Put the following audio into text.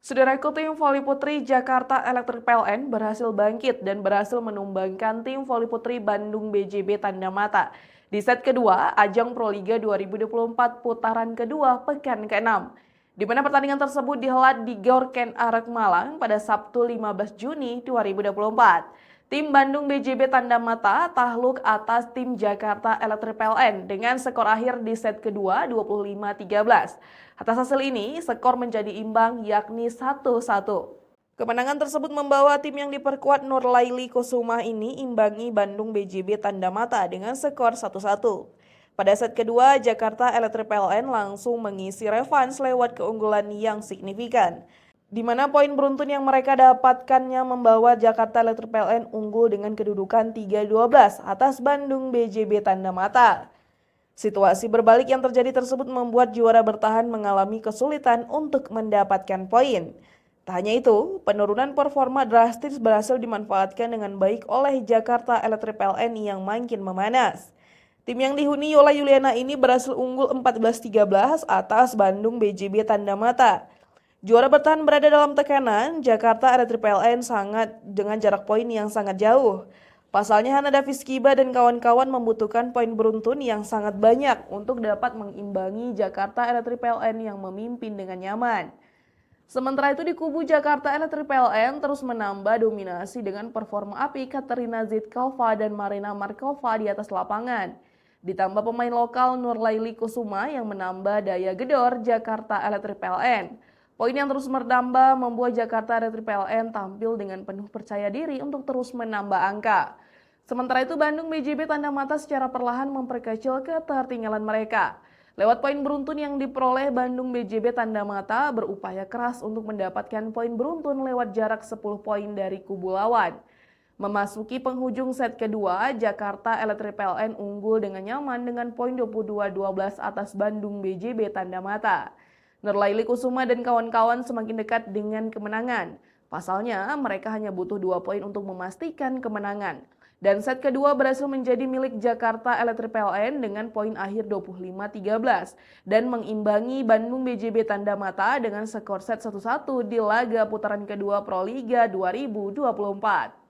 Saudaraku, tim voli putri Jakarta Electric PLN berhasil bangkit dan berhasil menumbangkan tim voli putri Bandung BJB Tanda Mata di set kedua ajang Proliga 2024 putaran kedua pekan ke-6. Di mana pertandingan tersebut dihelat di Gor Ken Arek Malang pada Sabtu 15 Juni 2024. Tim Bandung BJB Tanda Mata takluk atas tim Jakarta Electric PLN dengan skor akhir di set kedua 25-13. Atas hasil ini, skor menjadi imbang yakni 1-1. Kemenangan tersebut membawa tim yang diperkuat Nurlaili Kusuma ini imbangi Bandung BJB Tanda Mata dengan skor 1-1. Pada set kedua, Jakarta Electric PLN langsung mengisi revans lewat keunggulan yang signifikan, di mana poin beruntun yang mereka dapatkannya membawa Jakarta Electric PLN unggul dengan kedudukan 3-12 atas Bandung BJB Tanda Mata. Situasi berbalik yang terjadi tersebut membuat juara bertahan mengalami kesulitan untuk mendapatkan poin. Tak hanya itu, penurunan performa drastis berhasil dimanfaatkan dengan baik oleh Jakarta Electric PLN yang makin memanas. Tim yang dihuni Yola Yuliana ini berhasil unggul 14-13 atas Bandung BJB Tanda Mata. Juara bertahan berada dalam tekanan, Jakarta Electric PLN sangat dengan jarak poin yang sangat jauh. Pasalnya Hanada Fiskiba dan kawan-kawan membutuhkan poin beruntun yang sangat banyak untuk dapat mengimbangi Jakarta Electric PLN yang memimpin dengan nyaman. Sementara itu di kubu Jakarta Electric PLN terus menambah dominasi dengan performa api Katerina Zitkova dan Marina Markova di atas lapangan. Ditambah pemain lokal Nurlaili Kusuma yang menambah daya gedor Jakarta Electric PLN. Poin yang terus bertambah membuat Jakarta Electric PLN tampil dengan penuh percaya diri untuk terus menambah angka. Sementara itu Bandung BJB Tanda Mata secara perlahan memperkecil ketertinggalan mereka. Lewat poin beruntun yang diperoleh, Bandung BJB Tanda Mata berupaya keras untuk mendapatkan poin beruntun lewat jarak 10 poin dari kubu lawan. Memasuki penghujung set kedua, Jakarta Electric PLN unggul dengan nyaman dengan poin 22-12 atas Bandung BJB Tanda Mata. Nurlaili Kusuma dan kawan-kawan semakin dekat dengan kemenangan. Pasalnya, mereka hanya butuh 2 poin untuk memastikan kemenangan. Dan set kedua berhasil menjadi milik Jakarta Electric PLN dengan poin akhir 25-13 dan mengimbangi Bandung BJB Tanda Mata dengan skor set 1-1 di laga putaran kedua Proliga 2024.